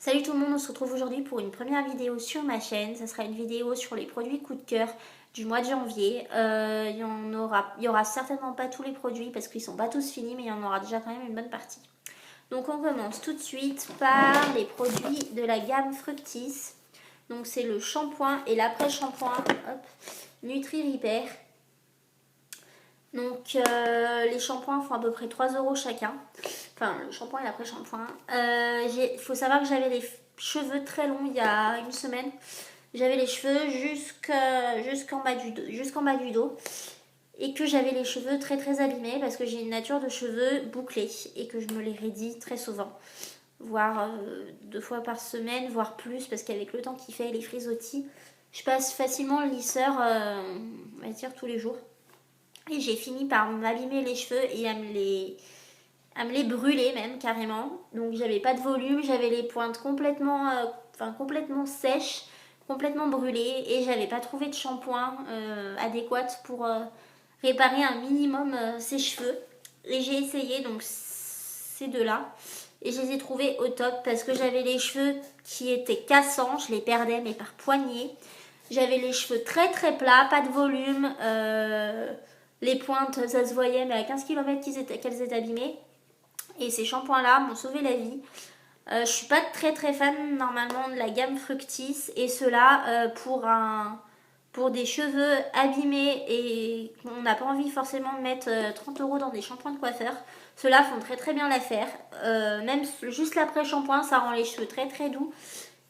Salut tout le monde, on se retrouve aujourd'hui pour une première vidéo sur ma chaîne. Ça sera une vidéo sur les produits coup de cœur du mois de janvier. Il y aura certainement pas tous les produits parce qu'ils sont pas tous finis, mais il y en aura déjà quand même une bonne partie. Donc on commence tout de suite par les produits de la gamme Fructis. Donc c'est le shampoing et l'après-shampoing Nutri Repair. Donc les shampoings font à peu près 3 € chacun. Enfin le shampoing et l'après-shampoing. Il faut savoir que j'avais les cheveux très longs il y a une semaine. J'avais les cheveux jusqu'en bas du dos. Et que j'avais les cheveux très très abîmés parce que j'ai une nature de cheveux bouclés. Et que je me les raidis très souvent. Voire 2 fois par semaine, voire plus. Parce qu'avec le temps qu'il fait et les frisottis, je passe facilement le lisseur, on va dire, tous les jours. Et j'ai fini par m'abîmer les cheveux et à me les brûler même carrément. Donc j'avais pas de volume, j'avais les pointes complètement sèches, complètement brûlées. Et j'avais pas trouvé de shampoing adéquat pour réparer un minimum ces cheveux. Et j'ai essayé donc ces deux-là. Et je les ai trouvés au top parce que j'avais les cheveux qui étaient cassants, je les perdais mais par poignées. J'avais les cheveux très très plats, pas de volume. Les pointes, ça se voyait, mais à 15 km qu'elles étaient abîmées. Et ces shampoings-là m'ont sauvé la vie. Je suis pas très très fan normalement de la gamme Fructis. Et ceux-là, pour des cheveux abîmés et qu'on n'a pas envie forcément de mettre 30 € dans des shampoings de coiffeur, ceux-là font très très bien l'affaire. Même juste l'après-shampoing, ça rend les cheveux très très doux.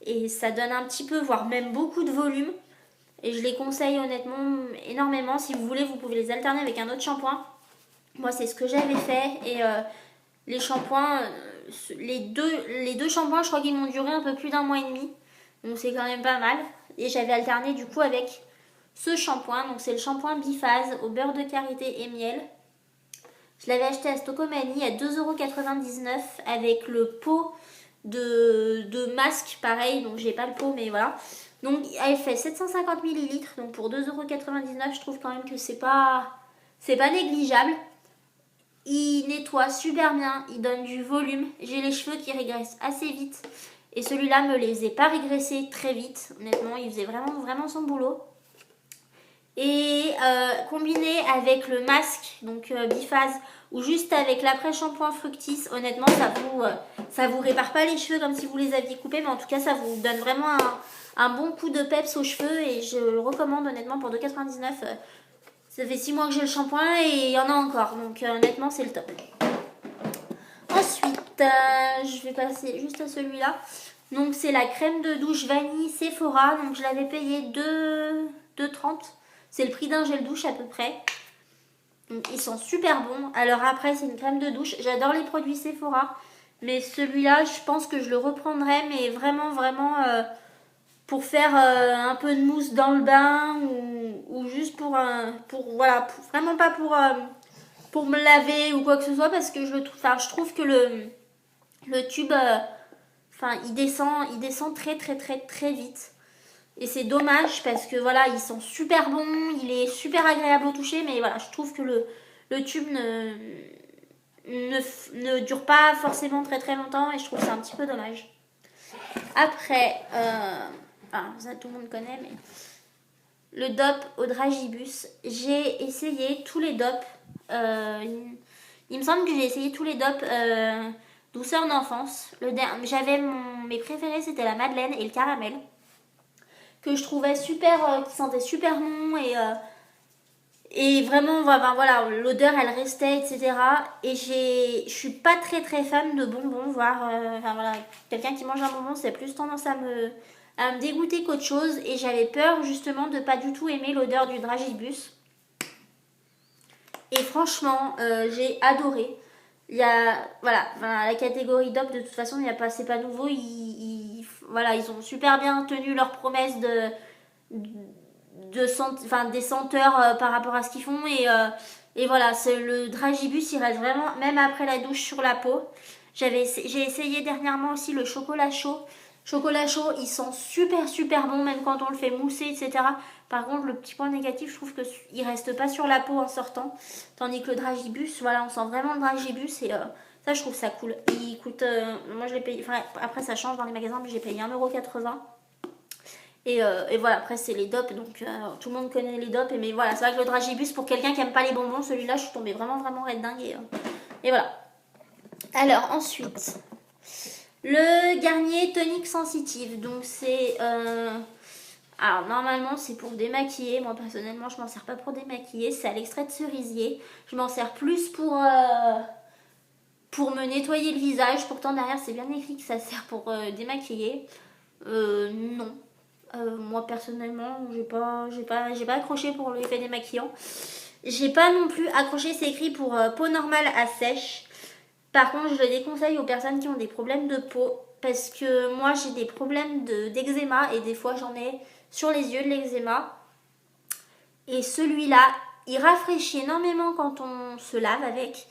Et ça donne un petit peu, voire même beaucoup de volume. Et je les conseille honnêtement énormément. Si vous voulez, vous pouvez les alterner avec un autre shampoing. Moi, c'est ce que j'avais fait. Et les shampoings, les deux shampoings, je crois qu'ils m'ont duré un peu plus d'1 mois et demi. Donc c'est quand même pas mal. Et j'avais alterné du coup avec ce shampoing. Donc c'est le shampoing biphase au beurre de karité et miel. Je l'avais acheté à Stocomanie à 2,99 € avec le pot de masque pareil. Donc j'ai pas le pot, mais voilà. Donc elle fait 750 ml, donc pour 2,99 €, je trouve quand même que c'est pas négligeable. Il nettoie super bien, il donne du volume. J'ai les cheveux qui régressent assez vite. Et celui-là me les faisait pas régresser très vite. Honnêtement, il faisait vraiment son boulot. Et combiné avec le masque, donc biphase, ou juste avec l'après-shampoing Fructis, honnêtement, ça vous répare pas les cheveux comme si vous les aviez coupés, mais en tout cas, ça vous donne vraiment un bon coup de peps aux cheveux et je le recommande honnêtement pour 2,99 €. Ça fait 6 mois que j'ai le shampoing et il y en a encore, donc honnêtement, c'est le top. Ensuite, je vais passer juste à celui-là. Donc, c'est la crème de douche vanille Sephora. Donc, je l'avais payé 2,30 €. C'est le prix d'un gel douche à peu près. Donc, ils sont super bons. Alors après, c'est une crème de douche. J'adore les produits Sephora. Mais celui-là, je pense que je le reprendrai. Mais vraiment pour faire un peu de mousse dans le bain. Ou juste voilà, vraiment pas pour me laver ou quoi que ce soit. Parce que je trouve que le tube, il descend très très très très vite. Et c'est dommage parce que voilà, ils sont super bons, il est super agréable au toucher, mais voilà, je trouve que le tube ne dure pas forcément très très longtemps et je trouve ça un petit peu dommage. Après, ça tout le monde connaît, mais le DOP au Dragibus, j'ai essayé tous les DOP. Il me semble que j'ai essayé tous les DOP douceur d'enfance. Mes préférés, c'était la Madeleine et le caramel, que je trouvais super, qui sentait super bon et vraiment, voilà, l'odeur elle restait, etc. Et je suis pas très très fan de bonbons, voire, voilà, quelqu'un qui mange un bonbon, c'est plus tendance à me dégoûter qu'autre chose. Et j'avais peur justement de pas du tout aimer l'odeur du Dragibus. Et franchement, j'ai adoré. Il y a, voilà, la catégorie DOP, de toute façon, c'est pas nouveau. Voilà, ils ont super bien tenu leur promesse des senteurs par rapport à ce qu'ils font. Et voilà, le Dragibus, il reste vraiment, même après la douche, sur la peau. J'ai essayé dernièrement aussi le chocolat chaud. Chocolat chaud, il sent super super bon, même quand on le fait mousser, etc. Par contre, le petit point négatif, je trouve qu'il reste pas sur la peau en sortant. Tandis que le Dragibus, voilà, on sent vraiment le Dragibus et Ça, je trouve ça cool. Il coûte, moi je l'ai payé, enfin après ça change dans les magasins, mais j'ai payé 1,80 €. Et voilà, après c'est les dopes, donc tout le monde connaît les dopes. Mais voilà, c'est vrai que le dragibus, pour quelqu'un qui aime pas les bonbons, celui-là, je suis tombée vraiment red dingue. Et voilà. Alors ensuite, le Garnier Tonic Sensitive. Donc c'est... alors normalement c'est pour démaquiller. Moi personnellement je m'en sers pas pour démaquiller. C'est à l'extrait de cerisier. Je m'en sers plus pour me nettoyer le visage. Pourtant derrière c'est bien écrit que ça sert pour démaquiller. Non. Moi personnellement j'ai pas accroché pour l'effet démaquillant. J'ai pas non plus accroché, c'est écrit pour peau normale à sèche. Par contre, je le déconseille aux personnes qui ont des problèmes de peau parce que moi j'ai des problèmes d'eczéma et des fois j'en ai sur les yeux de l'eczéma. Et celui-là, il rafraîchit énormément quand on se lave avec,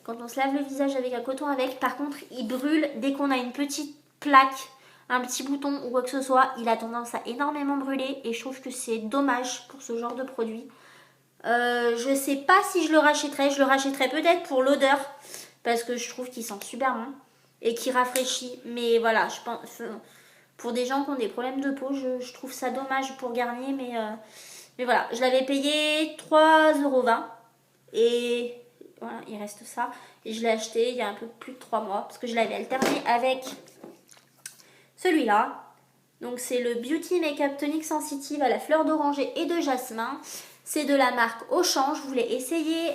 quand on se lave le visage avec un coton avec. Par contre, il brûle dès qu'on a une petite plaque, un petit bouton ou quoi que ce soit. Il a tendance à énormément brûler et je trouve que c'est dommage pour ce genre de produit. Je sais pas si je le rachèterais. Je le rachèterais peut-être pour l'odeur parce que je trouve qu'il sent super bon et qu'il rafraîchit. Mais voilà, je pense pour des gens qui ont des problèmes de peau, je trouve ça dommage pour Garnier. Mais voilà, je l'avais payé 3,20 € et voilà, il reste ça. Et je l'ai acheté il y a un peu plus de 3 mois parce que je l'avais alterné avec celui-là. Donc c'est le Beauty Makeup Tonic Sensitive à la fleur d'oranger et de jasmin. C'est de la marque Auchan. Je voulais essayer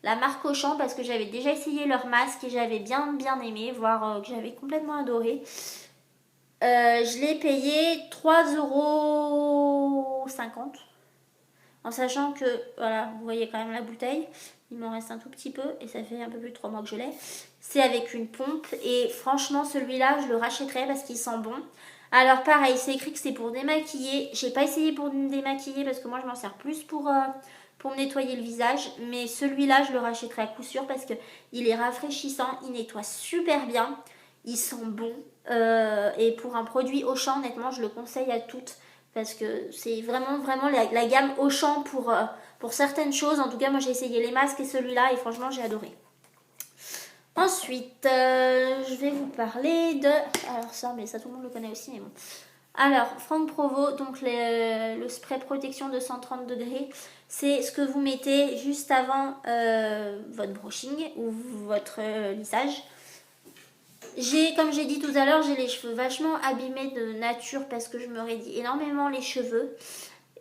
la marque Auchan parce que j'avais déjà essayé leur masque et j'avais bien aimé, voire que j'avais complètement adoré. Je l'ai payé 3,50 € en sachant que, voilà, vous voyez quand même la bouteille. Il m'en reste un tout petit peu et ça fait un peu plus de 3 mois que je l'ai. C'est avec une pompe et franchement celui-là je le rachèterais parce qu'il sent bon. Alors pareil, c'est écrit que c'est pour démaquiller. J'ai pas essayé pour me démaquiller parce que moi je m'en sers plus pour me nettoyer le visage. Mais celui-là je le rachèterai à coup sûr parce que il est rafraîchissant, il nettoie super bien, il sent bon. Et pour un produit Auchan, honnêtement je le conseille à toutes. Parce que c'est vraiment la gamme Auchan pour certaines choses. En tout cas, moi j'ai essayé les masques et celui-là et franchement j'ai adoré. Ensuite, je vais vous parler de... Alors ça, mais ça tout le monde le connaît aussi, mais bon. Alors, Franck Provo, donc le spray protection de 130 degrés, c'est ce que vous mettez juste avant votre brushing ou votre lissage. Comme j'ai dit tout à l'heure, j'ai les cheveux vachement abîmés de nature parce que je me raidis énormément les cheveux.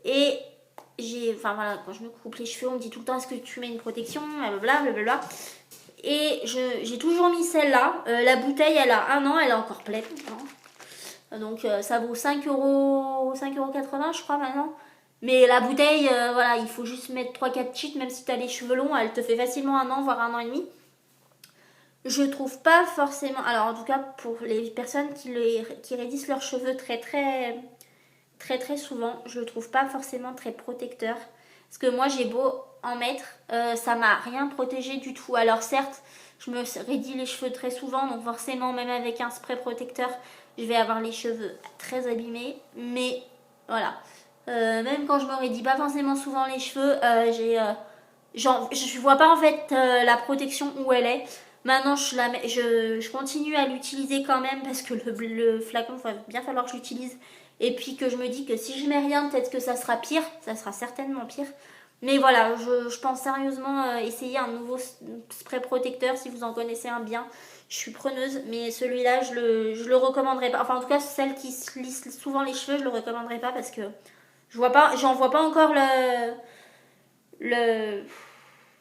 Et enfin voilà, quand je me coupe les cheveux, on me dit tout le temps est-ce que tu mets une protection, blablabla. Et j'ai toujours mis celle-là. La bouteille, elle a 1 an, elle est encore pleine. Donc ça vaut 5,80 € je crois maintenant. Mais la bouteille, voilà, il faut juste mettre 3-4 cheats, même si tu as les cheveux longs, elle te fait facilement 1 an, voire 1 an et demi. Je trouve pas forcément... Alors en tout cas pour les personnes qui raidissent leurs cheveux très souvent, je le trouve pas forcément très protecteur. Parce que moi j'ai beau en mettre, ça m'a rien protégé du tout. Alors certes, je me raidis les cheveux très souvent, donc forcément même avec un spray protecteur, je vais avoir les cheveux très abîmés. Mais voilà, même quand je me raidis pas forcément souvent les cheveux, je vois pas en fait la protection où elle est. Maintenant, je continue à l'utiliser quand même parce que le flacon, il va bien falloir que je l'utilise. Et puis que je me dis que si je mets rien, peut-être que ça sera pire. Ça sera certainement pire. Mais voilà, je pense sérieusement essayer un nouveau spray protecteur si vous en connaissez un bien. Je suis preneuse, mais celui-là, je le recommanderais pas. Enfin, en tout cas, celle qui se lisse souvent les cheveux, je le recommanderais pas parce que j'en vois pas encore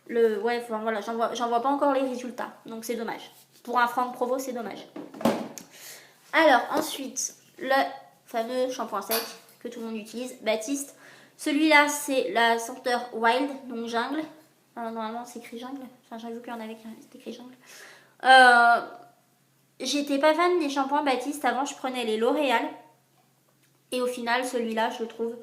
ouais, enfin voilà, j'en vois pas encore les résultats, donc c'est dommage. Pour un Franck Provo, c'est dommage. Alors ensuite, le fameux shampoing sec que tout le monde utilise, Baptiste. Celui-là, c'est la senteur Wild, donc jungle. Normalement, c'est écrit jungle. Enfin, j'avoue qu'il y en avait qui c'était écrit jungle. J'étais pas fan des shampoings Baptiste. Avant, je prenais les L'Oréal. Et au final, celui-là, je le trouve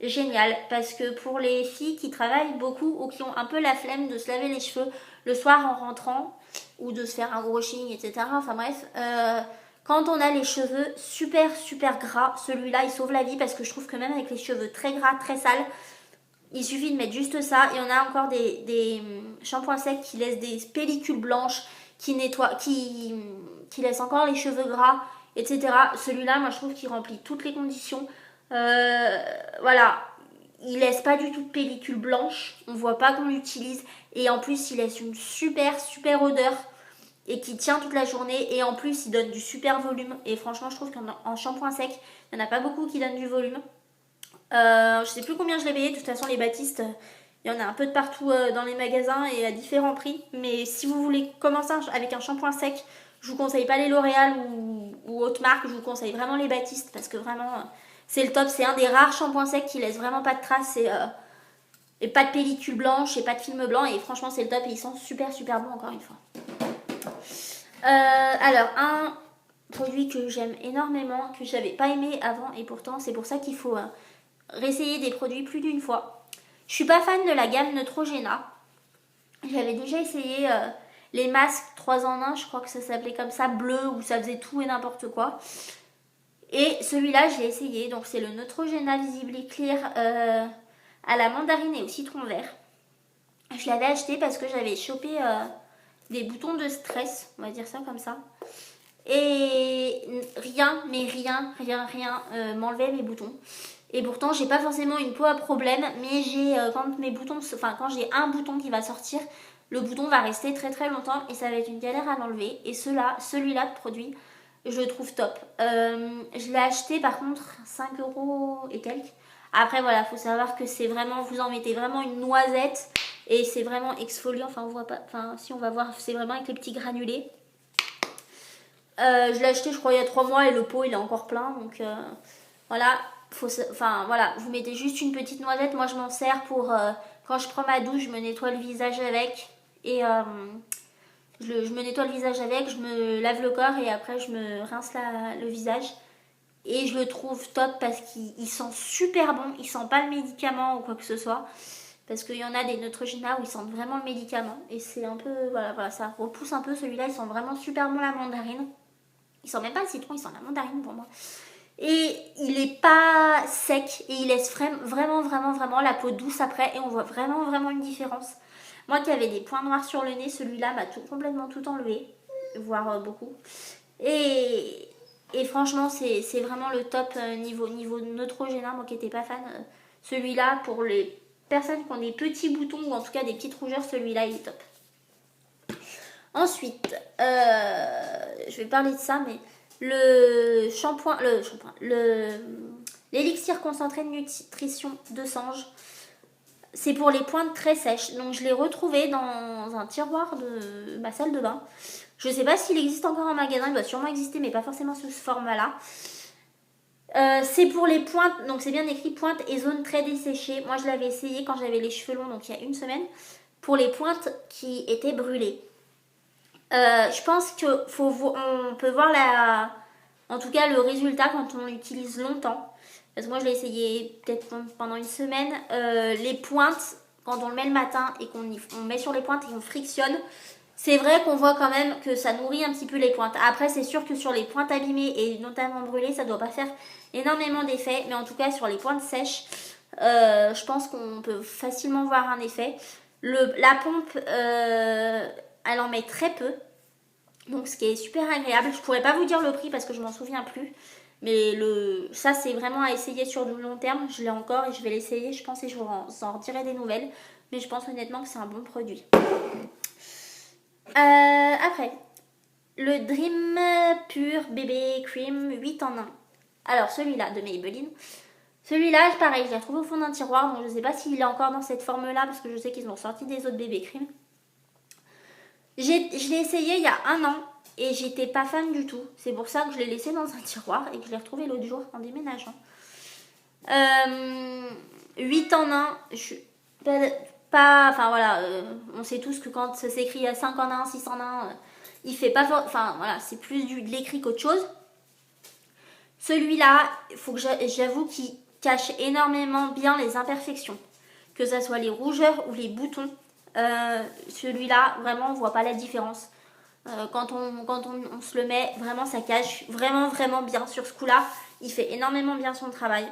génial parce que pour les filles qui travaillent beaucoup ou qui ont un peu la flemme de se laver les cheveux le soir en rentrant ou de se faire un brushing, etc. Enfin bref, quand on a les cheveux super gras, celui-là il sauve la vie parce que je trouve que même avec les cheveux très gras, très sales, il suffit de mettre juste ça. Et on a encore des shampoings secs qui laissent des pellicules blanches qui nettoie, qui laisse encore les cheveux gras, etc. Celui-là, moi je trouve qu'il remplit toutes les conditions. Voilà, il laisse pas du tout de pellicule blanche, on voit pas qu'on l'utilise, et en plus il laisse une super odeur et qui tient toute la journée, et en plus il donne du super volume, et franchement je trouve qu'en shampoing sec, il n'y en a pas beaucoup qui donnent du volume. Je sais plus combien je l'ai payé, de toute façon les Baptiste, il y en a un peu de partout dans les magasins et à différents prix, mais si vous voulez commencer avec un shampoing sec, je vous conseille pas les L'Oréal ou autres marques, je vous conseille vraiment les Baptiste, parce que vraiment c'est le top, c'est un des rares shampoings secs qui laisse vraiment pas de traces et pas de pellicule blanche et pas de film blanc, et franchement c'est le top, et ils sont super bons encore une fois. Alors un produit que j'aime énormément, que j'avais pas aimé avant, et pourtant c'est pour ça qu'il faut réessayer des produits plus d'une fois. Je suis pas fan de la gamme Neutrogena. J'avais déjà essayé les masques 3 en 1, je crois que ça s'appelait comme ça, bleu, où ça faisait tout et n'importe quoi. Et celui-là, je l'ai essayé, donc c'est le Neutrogena Visibly Clear à la mandarine et au citron vert. Je l'avais acheté parce que j'avais chopé des boutons de stress, on va dire ça comme ça. Et rien m'enlevait mes boutons. Et pourtant, j'ai pas forcément une peau à problème, mais j'ai quand j'ai un bouton qui va sortir, le bouton va rester très longtemps et ça va être une galère à l'enlever. Et celui-là de produit, je le trouve top. Je l'ai acheté par contre 5 € et quelques. Après voilà, faut savoir que c'est vraiment, vous en mettez vraiment une noisette et c'est vraiment exfoliant. Enfin, on voit pas, enfin si on va voir, c'est vraiment avec les petits granulés. Je l'ai acheté je crois il y a 3 mois et le pot il est encore plein, donc voilà. Voilà, vous mettez juste une petite noisette. Moi je m'en sers pour quand je prends ma douche, je me nettoie le visage avec, et je me nettoie le visage avec, je me lave le corps et après je me rince le visage, et je le trouve top parce qu'il sent super bon, il sent pas le médicament ou quoi que ce soit, parce qu'il y en a des Neutrogena où ils sentent vraiment le médicament, et c'est un peu, voilà, ça repousse un peu. Celui-là il sent vraiment super bon la mandarine, il sent même pas le citron, il sent la mandarine pour moi. Et il est pas sec et il laisse vraiment la peau douce après, et on voit vraiment une différence. Moi qui avais des points noirs sur le nez, celui-là m'a complètement tout enlevé, voire beaucoup. Et franchement c'est vraiment le top niveau Neutrogena. Moi qui n'étais pas fan, celui-là pour les personnes qui ont des petits boutons ou en tout cas des petites rougeurs, celui-là il est top. Ensuite, je vais parler de ça, mais l'élixir concentré de nutrition de Sange, c'est pour les pointes très sèches. Donc je l'ai retrouvé dans un tiroir de ma salle de bain. Je sais pas s'il existe encore en magasin, il doit sûrement exister, mais pas forcément sous ce format-là. C'est pour les pointes, donc c'est bien écrit pointes et zones très desséchées. Moi je l'avais essayé quand j'avais les cheveux longs, donc il y a une semaine, pour les pointes qui étaient brûlées. Je pense qu'on peut voir en tout cas le résultat quand on l'utilise longtemps. Parce que moi je l'ai essayé peut-être pendant une semaine. Les pointes, quand on le met le matin et on met sur les pointes et qu'on frictionne, c'est vrai qu'on voit quand même que ça nourrit un petit peu les pointes. Après c'est sûr que sur les pointes abîmées et notamment brûlées, ça doit pas faire énormément d'effet. Mais en tout cas sur les pointes sèches, je pense qu'on peut facilement voir un effet. La pompe, elle en met très peu, donc ce qui est super agréable. Je pourrais pas vous dire le prix parce que je m'en souviens plus, mais ça c'est vraiment à essayer sur du long terme. Je l'ai encore et je vais l'essayer je pense, et je vous en redirai des nouvelles, mais je pense honnêtement que c'est un bon produit. Après, le Dream Pure Bébé Cream 8 en 1. Alors celui-là de Maybelline, celui-là pareil, je l'ai retrouvé au fond d'un tiroir, donc je sais pas s'il est encore dans cette forme là parce que je sais qu'ils ont sorti des autres bébé cream. Je l'ai essayé il y a 1 an et j'étais pas fan du tout. C'est pour ça que je l'ai laissé dans un tiroir et que je l'ai retrouvé l'autre jour en déménageant. 8 en 1, je suis pas enfin voilà, on sait tous que quand ça s'écrit à 5 en 1, 6 en 1, il fait pas enfin voilà, c'est plus de l'écrit qu'autre chose. Celui-là, il faut que j'avoue qu'il cache énormément bien les imperfections, que ça soit les rougeurs ou les boutons. Celui-là, vraiment, on voit pas la différence. Quand on se le met, vraiment, ça cache vraiment bien sur ce coup-là. Il fait énormément bien son travail.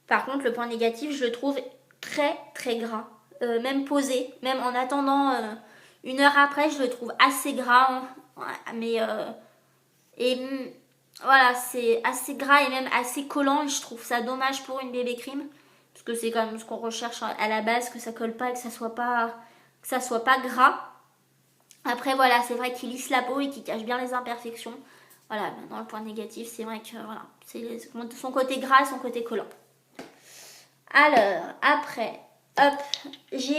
Par contre, le point négatif, je le trouve très gras. Même posé, même en attendant 1 heure après, je le trouve assez gras. Hein. Ouais, mais voilà, c'est assez gras et même assez collant. Et je trouve ça dommage pour une bébé cream. Parce que c'est quand même ce qu'on recherche à la base, que ça colle pas et que ça soit pas gras. Après voilà, c'est vrai qu'il lisse la peau et qu'il cache bien les imperfections. Voilà, maintenant le point négatif, c'est vrai que voilà, c'est son côté gras et son côté collant. Alors, après, hop, je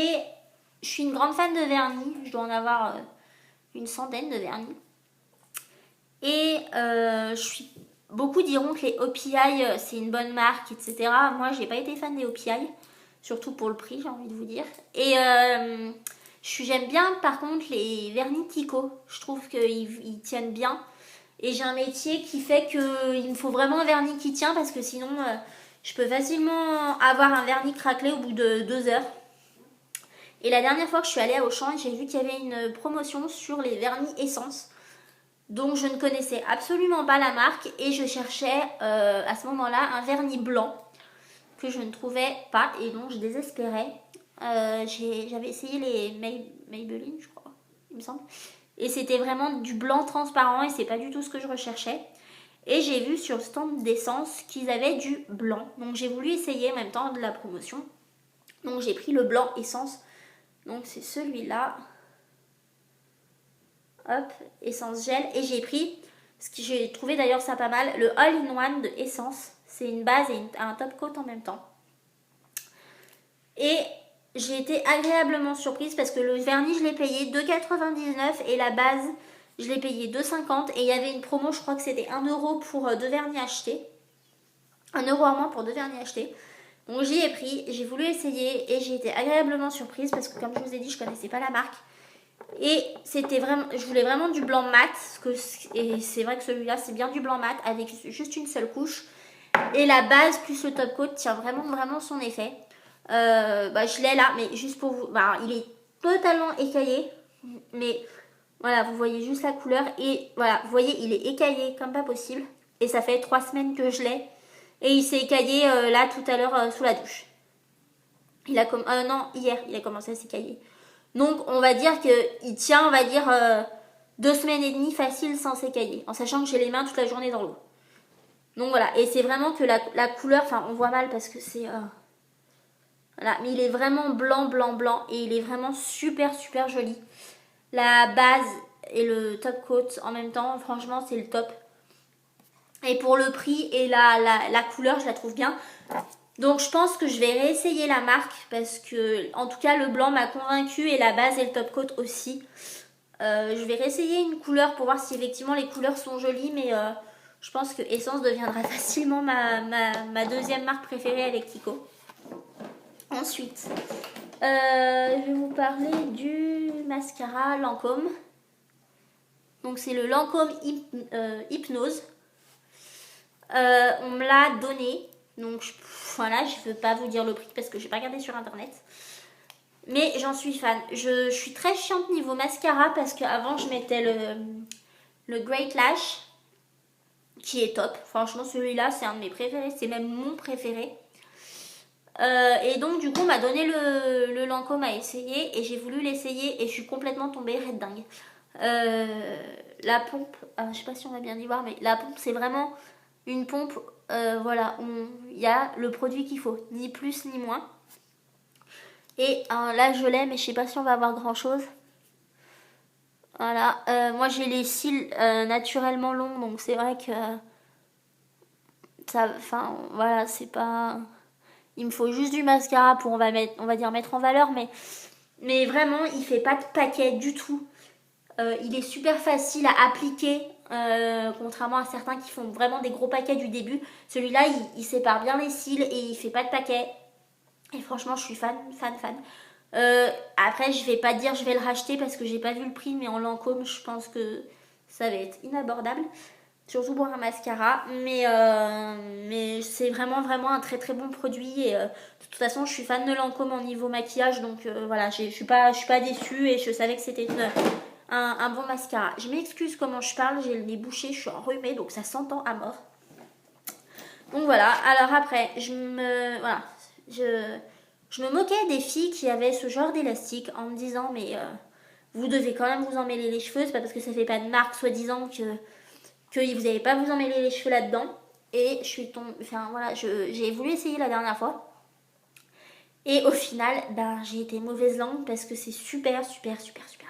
suis une grande fan de vernis. Je dois en avoir une centaine de vernis. Et beaucoup diront que les OPI, c'est une bonne marque, etc. Moi, j'ai pas été fan des OPI, surtout pour le prix, j'ai envie de vous dire. Et j'aime bien, par contre, les vernis Kiko. Je trouve qu'ils tiennent bien. Et j'ai un métier qui fait qu'il me faut vraiment un vernis qui tient, parce que sinon, je peux facilement avoir un vernis craquelé au bout de 2 heures. Et la dernière fois que je suis allée à Auchan, j'ai vu qu'il y avait une promotion sur les vernis essence. Donc je ne connaissais absolument pas la marque et je cherchais à ce moment-là un vernis blanc que je ne trouvais pas et donc je désespérais. J'avais essayé les Maybelline, je crois, il me semble. Et c'était vraiment du blanc transparent et c'est pas du tout ce que je recherchais. Et j'ai vu sur le stand d'essence qu'ils avaient du blanc. Donc j'ai voulu essayer en même temps de la promotion. Donc j'ai pris le blanc essence. Donc c'est celui-là. Hop, essence gel. Et j'ai pris, ce que j'ai trouvé d'ailleurs ça pas mal, le all-in-one de Essence. C'est une base et un top coat en même temps. Et j'ai été agréablement surprise parce que le vernis, je l'ai payé 2,99 et la base, je l'ai payé 2,50. Et il y avait une promo, je crois que c'était 1 euro pour 2 vernis achetés. 1 euro en moins pour 2 vernis achetés. Donc j'y ai pris, j'ai voulu essayer et j'ai été agréablement surprise parce que comme je vous ai dit, je connaissais pas la marque. Et c'était vraiment, je voulais vraiment du blanc mat, et c'est vrai que celui-là c'est bien du blanc mat avec juste une seule couche. Et la base plus le top coat tient vraiment son effet. Je l'ai là, mais juste pour vous, il est totalement écaillé, mais voilà, vous voyez juste la couleur et voilà, vous voyez il est écaillé comme pas possible. Et ça fait 3 semaines que je l'ai et il s'est écaillé là tout à l'heure sous la douche. Hier il a commencé à s'écailler. Donc on va dire qu'il tient, on va dire, 2 semaines et demie facile sans s'écailler, en sachant que j'ai les mains toute la journée dans l'eau. Donc voilà, et c'est vraiment que la couleur, enfin on voit mal parce que c'est... voilà, mais il est vraiment blanc, et il est vraiment super joli. La base et le top coat en même temps, franchement c'est le top. Et pour le prix et la couleur, je la trouve bien. Donc je pense que je vais réessayer la marque parce que en tout cas le blanc m'a convaincu et la base et le top coat aussi. Je vais réessayer une couleur pour voir si effectivement les couleurs sont jolies, mais je pense que Essence deviendra facilement ma deuxième marque préférée avec Kiko. Ensuite, je vais vous parler du mascara Lancôme. Donc c'est le Lancôme Hypnose. On me l'a donné. Donc voilà, je ne veux pas vous dire le prix parce que je n'ai pas regardé sur internet. Mais j'en suis fan. Je suis très chiante niveau mascara parce qu'avant je mettais le Great Lash qui est top. Franchement celui-là c'est un de mes préférés. C'est même mon préféré. Et donc du coup on m'a donné le Lancôme à essayer. Et j'ai voulu l'essayer et je suis complètement tombée red dingue. La pompe, je sais pas si on va bien y voir, mais la pompe c'est vraiment une pompe, voilà, il y a le produit qu'il faut, ni plus ni moins. Et là je l'ai, mais je sais pas si on va avoir grand chose. Voilà, moi j'ai les cils naturellement longs, donc c'est vrai que ça, enfin voilà, c'est pas, il me faut juste du mascara pour on va dire mettre en valeur, mais vraiment il fait pas de paquet du tout. Il est super facile à appliquer, contrairement à certains qui font vraiment des gros paquets du début. Celui-là, il sépare bien les cils et il fait pas de paquet. Et franchement, je suis fan. Après, je vais pas dire je vais le racheter parce que j'ai pas vu le prix, mais en Lancôme, je pense que ça va être inabordable. Surtout pour un mascara. Mais c'est vraiment un très bon produit. Et de toute façon, je suis fan de Lancôme en niveau maquillage. Donc voilà, je suis pas déçue et je savais que c'était un bon mascara. Je m'excuse comment je parle, j'ai le nez bouché, je suis enrhumée, donc ça s'entend à mort. Donc voilà, alors après, je me moquais des filles qui avaient ce genre d'élastique en me disant mais vous devez quand même vous emmêler les cheveux. C'est pas parce que ça fait pas de marque soi-disant que vous n'allez pas vous emmêler les cheveux là-dedans. Et je suis tombée, enfin voilà, j'ai voulu essayer la dernière fois. Et au final, ben, j'ai été mauvaise langue parce que c'est super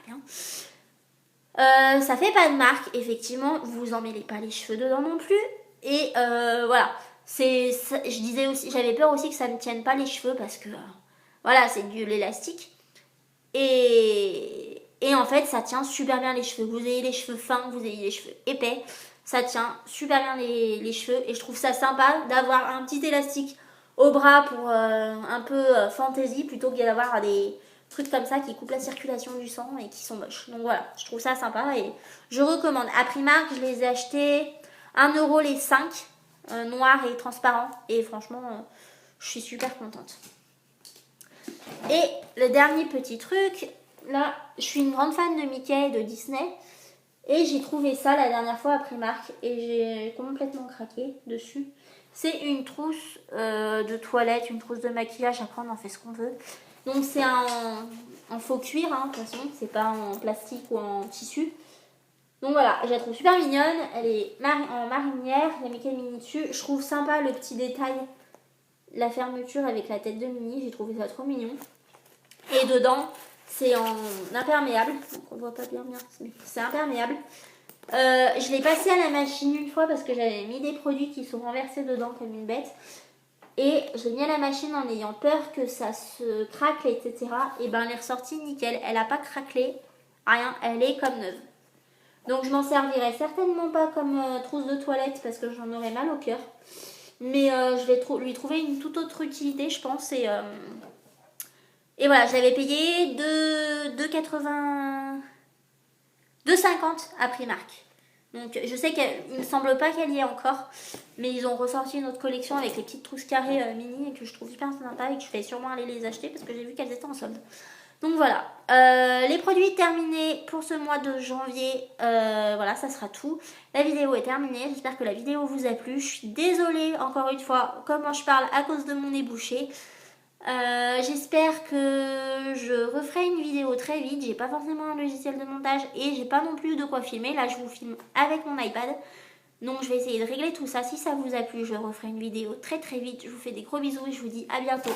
bien. Ça fait pas de marque, effectivement, vous emmêlez pas les cheveux dedans non plus. Et voilà, je disais aussi, j'avais peur aussi que ça ne tienne pas les cheveux parce que voilà, c'est de l'élastique. Et en fait, ça tient super bien les cheveux. Vous ayez les cheveux fins, vous ayez les cheveux épais, ça tient super bien les cheveux. Et je trouve ça sympa d'avoir un petit élastique au bras pour un peu fantaisie plutôt que d'avoir des trucs comme ça qui coupent la circulation du sang et qui sont moches. Donc voilà, je trouve ça sympa et je recommande. À Primark, je les ai achetés 1€ les 5, noirs et transparents. Et franchement, je suis super contente. Et le dernier petit truc, là, je suis une grande fan de Mickey et de Disney. Et j'ai trouvé ça la dernière fois à Primark et j'ai complètement craqué dessus. C'est une trousse de toilette, une trousse de maquillage. Après, on en fait ce qu'on veut. Donc, c'est en faux cuir, hein, de toute façon. C'est pas en plastique ou en tissu. Donc, voilà, je la trouve super mignonne. Elle est en marinière. Il y a Mickey et Minnie dessus. Je trouve sympa le petit détail, la fermeture avec la tête de Minnie. J'ai trouvé ça trop mignon. Et dedans, c'est en imperméable. Donc, on voit pas bien, c'est imperméable. Je l'ai passé à la machine une fois parce que j'avais mis des produits qui sont renversés dedans comme une bête. Et je l'ai mis à la machine en ayant peur que ça se craque, etc. Et ben elle est ressortie nickel. Elle n'a pas craquelé, rien. Elle est comme neuve. Donc je m'en servirai certainement pas comme trousse de toilette parce que j'en aurais mal au cœur. Mais je vais lui trouver une toute autre utilité, je pense. Et voilà, je l'avais payé 2,80... 2,50 à Primark. Donc je sais qu'il me semble pas qu'elle y est encore, mais ils ont ressorti une autre collection avec les petites trousses carrées mini et que je trouve super sympa et que je vais sûrement aller les acheter parce que j'ai vu qu'elles étaient en solde. Donc voilà, les produits terminés pour ce mois de janvier, voilà, ça sera tout. La vidéo est terminée, j'espère que la vidéo vous a plu. Je suis désolée encore une fois comment je parle à cause de mon nez bouché. J'espère que je referai une vidéo très vite. J'ai pas forcément un logiciel de montage et j'ai pas non plus de quoi filmer. Là je vous filme avec mon iPad. Donc je vais essayer de régler tout ça. Si ça vous a plu, je referai une vidéo très vite. Je vous fais des gros bisous et je vous dis à bientôt.